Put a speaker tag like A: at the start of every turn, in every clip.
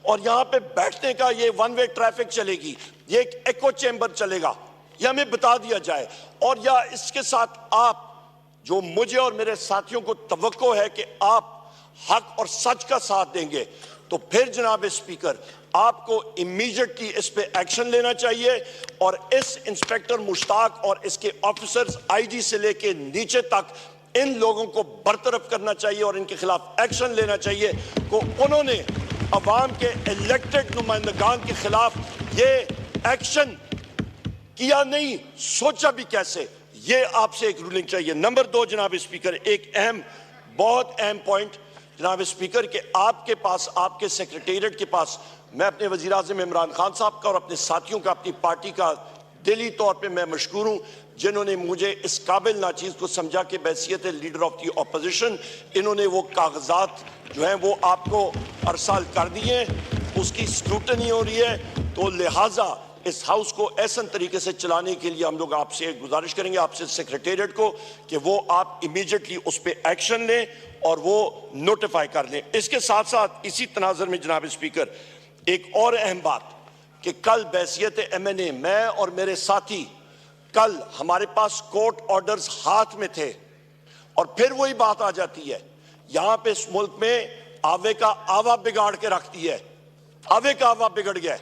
A: और यहाँ पे बैठने का ये वन वे ट्रैफिक चलेगी, ये एक एको चेंबर चलेगा, ये हमें बता दिया जाए। और या इसके साथ आप जो मुझे और मेरे साथियों को तवक्को है कि आप हक और सच का साथ देंगे, तो फिर जनाब स्पीकर आपको इमीडिएटली इस पे एक्शन लेना चाहिए और इस इंस्पेक्टर मुश्ताक और इसके ऑफिसर्स आईजी से लेके नीचे तक इन लोगों को बरतरफ करना चाहिए और इनके खिलाफ एक्शन लेना चाहिए। को उन्होंने अवाम के इलेक्टेड नुमाइंदगान के खिलाफ ये एक्शन किया नहीं, सोचा भी कैसे, ये आपसे एक रूलिंग चाहिए। नंबर 2 जनाब स्पीकर, एक बहुत अहम पॉइंट जनाब स्पीकर के आपके पास, आपके सेक्रेटेरिएट के पास, मैं अपने वज़ीर आज़म इमरान खान साहब का और अपने साथियों का, अपनी पार्टी का दिली तौर पे मैं मशकूर हूँ जिन्होंने मुझे इस काबिल नाचीज़ को समझा कि बैसियत लीडर ऑफ दी अपोजिशन इन्होंने वो कागजात जो हैं वो आपको अरसाल कर दिए, उसकी स्क्रूटनी हो रही है। तो लिहाजा इस हाउस को ऐसा तरीके से चलाने के लिए हम लोग आपसे गुजारिश करेंगे, आपसे सेक्रेटेरिएट को, कि वो आप इमीडिएटली उस पर एक्शन लें और वो नोटिफाई कर लें। इसके साथ साथ इसी तनाज़ुर में जनाब स्पीकर एक और अहम बात कि कल बैसियत MNA मैं और मेरे साथी, कल हमारे पास कोर्ट ऑर्डर्स हाथ में थे और फिर वही बात आ जाती है, यहां पे इस मुल्क में आवे का आवा बिगाड़ के रखती है, आवे का आवा बिगड़ गया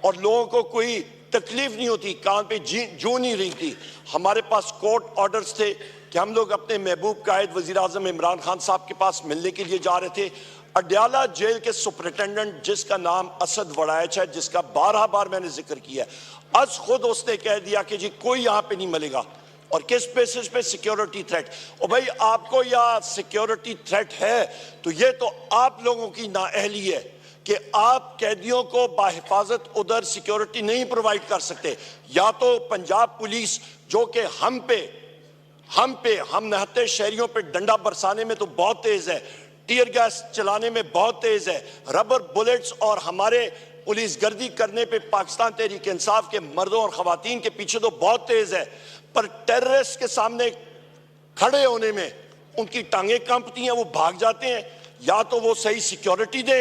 A: और लोगों को कोई तकलीफ नहीं होती, कान पे जू नहीं रही थी। हमारे पास कोर्ट ऑर्डर्स थे कि हम लोग अपने महबूब कायद वज़ीर आज़म इमरान खान साहब के पास मिलने के लिए जा रहे थे। अडयाला जेल के सुपरिटेंडेंट जिसका नाम असद वड़ाइच है, जिसका 12 बार मैंने जिक्र किया, आज खुद उसने कह दिया कि जी कोई यहाँ पे नहीं मिलेगा। और किस बेसिस पे? Security threat. और भाई आपको या सिक्योरिटी थ्रेट है तो ये तो आप लोगों की नाअहली है कि आप कैदियों को बाहिफाजत उधर सिक्योरिटी नहीं प्रोवाइड कर सकते। या तो पंजाब पुलिस जो कि हम नहते शहरियों पे डंडा बरसाने में तो बहुत तेज है, टीयर गैस चलाने में बहुत तेज है, रबर बुलेट्स और हमारे पुलिस गर्दी करने पे पाकिस्तान तहरीक इंसाफ के मर्दों और खवातीन के पीछे तो बहुत तेज है, पर टेररिस्ट के सामने खड़े होने में उनकी टांगें कांपती हैं, वो भाग जाते हैं। या तो वो सही सिक्योरिटी दे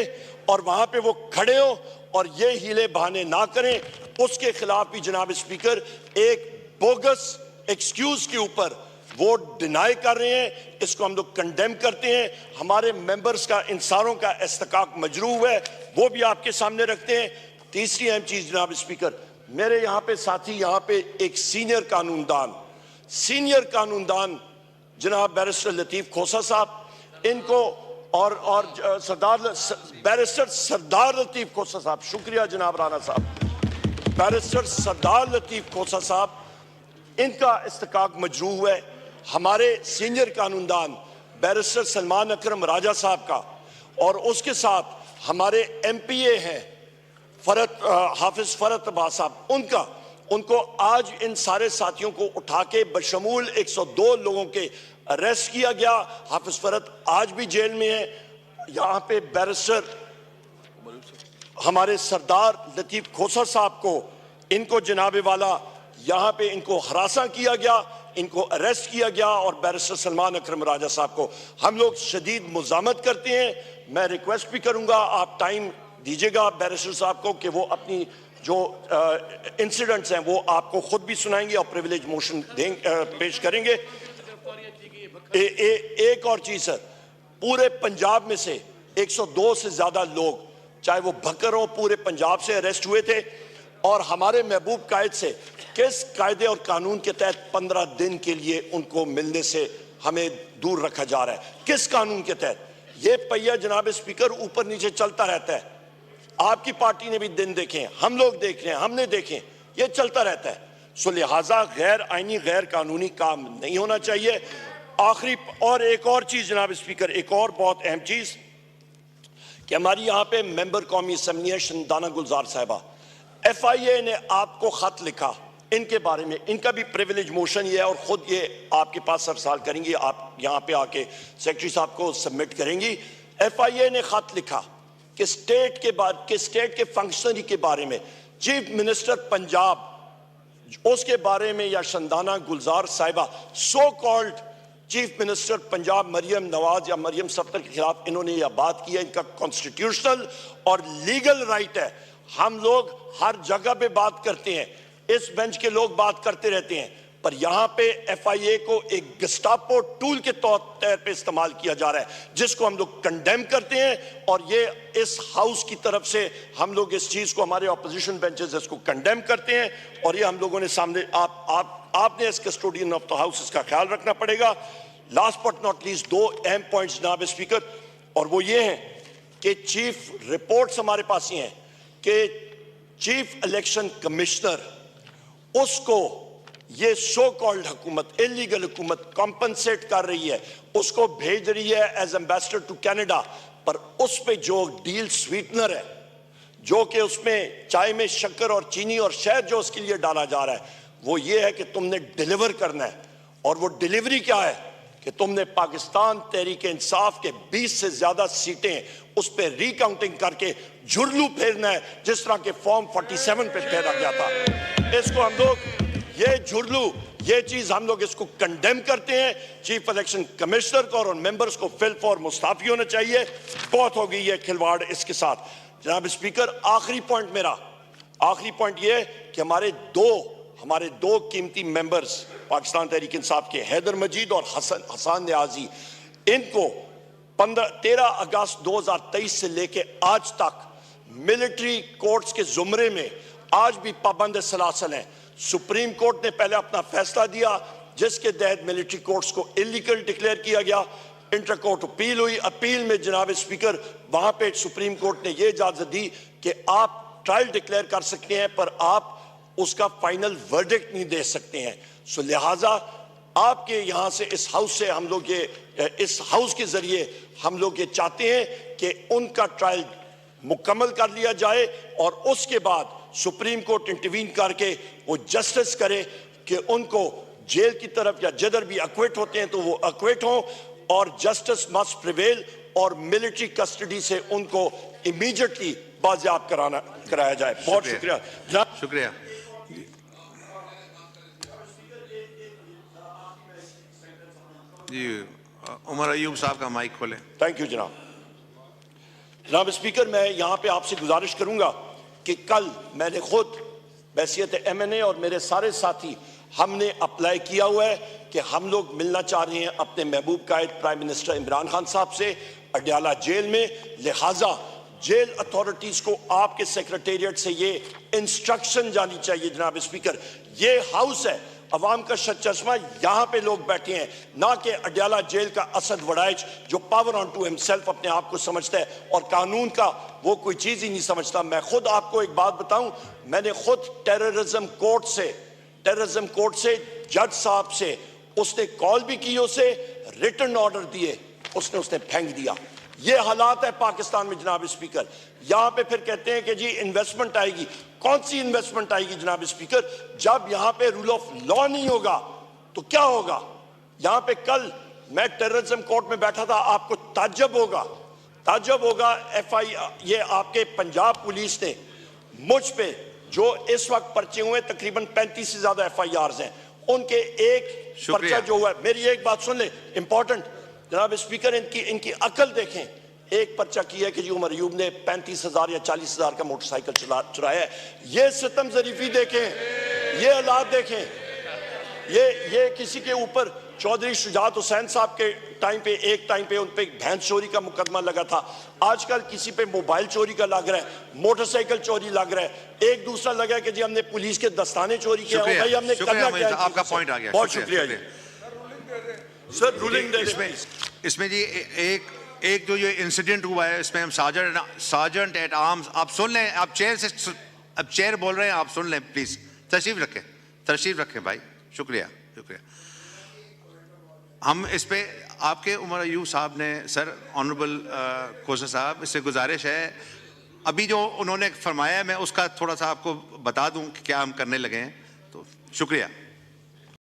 A: और वहां पे वो खड़े हो और ये हीले बहाने ना करें। उसके खिलाफ भी जनाब स्पीकर एक बोगस एक्सक्यूज के ऊपर वो डिनाई कर रहे हैं, इसको हम लोग कंडेम करते हैं। हमारे मेंबर्स का, इंसानों का इस्तिकाक मजरूह है, वो भी आपके सामने रखते हैं। तीसरी अहम चीज जनाब स्पीकर, मेरे यहाँ पे साथी, यहाँ पे एक सीनियर कानूनदान जनाब बैरिस्टर लतीफ खोसा साहब, इनको और बैरिस्टर सरदार लतीफ खोसा साहब, शुक्रिया जनाब राना साहब, बैरिस्टर सरदार लतीफ खोसा साहब, इनका इस्तिकाक मजरूह है। हमारे सीनियर कानूनदान बैरिस्टर सलमान अकरम राजा साहब का, और उसके साथ हमारे MPA हैं हाफिज फरत अब्बास साहब, उनको आज इन सारे साथियों को उठा के बशमूल 102 लोगों के अरेस्ट किया गया। हाफिज फरत आज भी जेल में है। यहाँ पे बैरिस्टर हमारे सरदार लतीफ खोसा साहब को, इनको जनाबे वाला यहाँ पे इनको हरासा किया गया, इनको अरेस्ट किया गया, और बैरिस्टर सलमान अकरम राजा साहब को हम लोग शदीद मुज़ामत करते हैं। मैं रिक्वेस्ट भी करूंगा, आप टाइम दीजिएगा बैरिस्टर साहब को कि वो अपनी जो इंसिडेंट्स हैं वो आपको खुद भी सुनाएंगे और प्रिविलेज मोशन पेश करेंगे। एक और चीज सर, पूरे पंजाब में से 102 से ज्यादा लोग, चाहे वो भक्कर हो, पूरे पंजाब से अरेस्ट हुए थे, और हमारे महबूब कायद से किस कायदे और कानून के तहत 15 दिन के लिए उनको मिलने से हमें दूर रखा जा रहा है? किस कानून के तहत? ये पहिया जनाब स्पीकर ऊपर नीचे चलता रहता है। आपकी पार्टी ने भी दिन देखे, हम लोग देख रहे हैं, हमने देखे, ये चलता रहता है। सो लिहाजा गैर आईनी, गैर कानूनी काम नहीं होना चाहिए। आखिरी और एक और चीज जनाब स्पीकर, एक और बहुत अहम चीज कि हमारी यहाँ पे मेंबर कौमी असम्बली है शंदाना गुलजार साहिबा, FIA ने आपको खत लिखा इनके बारे में, इनका भी प्रिविलेज मोशन ये है और खुद ये आपके पास सरसाल करेंगी, आप यहाँ पे आके सेक्रेटरी साहब को सबमिट करेंगी। FIA ने खत लिखा कि स्टेट के फंक्शनरी के बारे में, चीफ मिनिस्टर पंजाब उसके बारे में, या Shandana Gulzar Sahiba so called chief minister Punjab Maryam Nawaz या मरियम सफ्दर के खिलाफ इन्होंने यह बात की है, इनका कॉन्स्टिट्यूशनल और लीगल राइट है। हम लोग हर जगह पे बात करते हैं, इस बेंच के लोग बात करते रहते हैं, पर यहां पे एफआईए को एक गस्टापो टूल के तौर पे इस्तेमाल किया जा रहा है, जिसको हम लोग कंडेम करते हैं। और ये इस हाउस की तरफ से हम लोग इस चीज को, हमारे ऑपोजिशन बेंचेस इसको कंडेम करते हैं, और ये हम लोगों ने सामने आपने as custodian of the house इसका ख्याल रखना पड़ेगा। लास्ट बट नॉट लीस्ट 2 अहम पॉइंट्स जनाब स्पीकर, और वो ये हैं कि चीफ रिपोर्ट्स हमारे पास ही हैं कि चीफ इलेक्शन कमिश्नर उसको ये सो कॉल्ड हुकूमत, इलीगल हुकूमत कॉम्पनसेट कर रही है, उसको भेज रही है एज एम्बेसडर टू कनाडा, पर उस पे जो डील स्वीटनर है, जो कि उसमें चाय में शक्कर और चीनी और शहद जो उसके लिए डाला जा रहा है, वो ये है कि तुमने डिलीवर करना है। और वो डिलीवरी क्या है कि तुमने पाकिस्तान तहरीक इंसाफ के 20 से ज्यादा सीटें उस पर रिकाउंटिंग करके झुरलू फेरना है, जिस तरह के फॉर्म 47 पे फेरा गया था। इसको हम लोग, ये झुरलू, ये चीज हम लोग इसको कंडेम करते हैं। चीफ इलेक्शन कमिश्नर को और मेंबर्स को फिल फॉर मुस्ताफी होना चाहिए। बहुत हो गई ये खिलवाड़ इसके साथ। जनाब स्पीकर, आखिरी पॉइंट ये कि हमारे दो कीमती मेंबर्स पाकिस्तान तहरीक इंसाफ के, हैदर मजीद और हसन न्याजी, इनको 13 अगस्त 2023 से लेके आज तक मिलिट्री कोर्ट्स के जुमरे में आज भी पाबंद सलासल हैं। सुप्रीम कोर्ट ने पहले अपना फैसला दिया, जिसके तहत मिलिट्री कोर्ट्स को इलीगल डिक्लेयर किया गया। इंटर कोर्ट अपील हुई, अपील में जनाब स्पीकर वहां पे सुप्रीम कोर्ट ने यह इजाजत दी कि आप ट्रायल डिक्लेयर कर सकते हैं, पर आप उसका फाइनल वर्डिक्ट नहीं दे सकते हैं। सो लिहाजा आपके यहां से, इस हाउस से हम लोग इस हाउस के जरिए हम लोग ये चाहते हैं कि उनका ट्रायल मुकम्मल कर लिया जाए, और उसके बाद सुप्रीम कोर्ट इंटरवीन करके वो जस्टिस करे कि उनको जेल की तरफ या जिधर भी अक्विट होते हैं तो वो अक्विट हों, और जस्टिस मस्ट प्रिवेल, और मिलिट्री कस्टडी से उनको इमीडिएटली बाजियाब कराया जाए। बहुत शुक्रिया।
B: जी, उमर अयूब साहब का माइक खोलें।
A: थैंक यू जनाब स्पीकर, मैं यहां पे आपसे गुजारिश करूंगा कि कल मैंने खुद बैसियत MNA और मेरे सारे साथी हमने अप्लाई किया हुआ है कि हम लोग मिलना चाह रहे हैं अपने महबूब कायद प्राइम मिनिस्टर इमरान खान साहब से अडयाला जेल में। लिहाजा जेल अथॉरिटीज को आपके सेक्रेटेरिएट से ये इंस्ट्रक्शन जानी चाहिए जनाब स्पीकर, ये हाउस है, अवाम का चश्मा, यहां पे लोग बैठे हैं, ना कि अडयाला जेल का असद वड़ाइच जो पावर ऑन टू हिमसेल्फ अपने आप को समझता है और कानून का वो कोई चीज ही नहीं समझता। मैं खुद आपको एक बात बताऊं, मैंने खुद टेररिज्म कोर्ट से जज साहब से उसने कॉल भी की, उसे रिटन ऑर्डर दिए, उसने फेंक दिया। ये हालात है पाकिस्तान में जनाब स्पीकर। यहां पे फिर कहते हैं कि जी इन्वेस्टमेंट आएगी। कौन सी इन्वेस्टमेंट आएगी जनाब स्पीकर? जब यहां पे रूल ऑफ लॉ नहीं होगा तो क्या होगा? यहां पे कल मैं टेररिज्म कोर्ट में बैठा था, आपको ताज्जुब होगा ये आपके पंजाब पुलिस ने मुझ पे जो इस वक्त पर्चे हुए तकरीबन 35 से ज्यादा FIRs हैं, उनके एक पर्चा जो हुआ है, मेरी एक बात सुन ले, इंपॉर्टेंट जनाब स्पीकर, इनकी अकल देखें। एक पर्चा किया कि जी उमर अयूब ने 35,000 या 40,000 का मोटरसाइकिल चुराया है। ये सितम जरीफी देखें, ये हालात देखें। ये किसी के ऊपर चौधरी शुजात हुसैन साहब के टाइम पे उन पे भैंस चोरी का मुकदमा लगा था। आजकल किसी पे मोबाइल चोरी का लग रहा है, मोटरसाइकिल चोरी लग रहा है, एक दूसरा लगा कि जी हमने पुलिस के दस्ताने चोरी किया। भाई हमने करना क्या है?
B: आपका पॉइंट आ गया,
A: बहुत शुक्रिया जी सर। रूलिंग
B: इसमें जी एक जो ये इंसिडेंट हुआ है, इसमें हम सार्जेंट एट आर्म्स, आप सुन लें, आप चेयर बोल रहे हैं, आप सुन लें प्लीज। तशरीफ रखें भाई, शुक्रिया। हम इस पे आपके उमर अयूब साहब ने, सर ऑनरेबल खोसा साहब, इससे गुजारिश है, अभी जो उन्होंने फरमाया है मैं उसका थोड़ा सा आपको बता दूं कि क्या हम करने लगे हैं, तो शुक्रिया।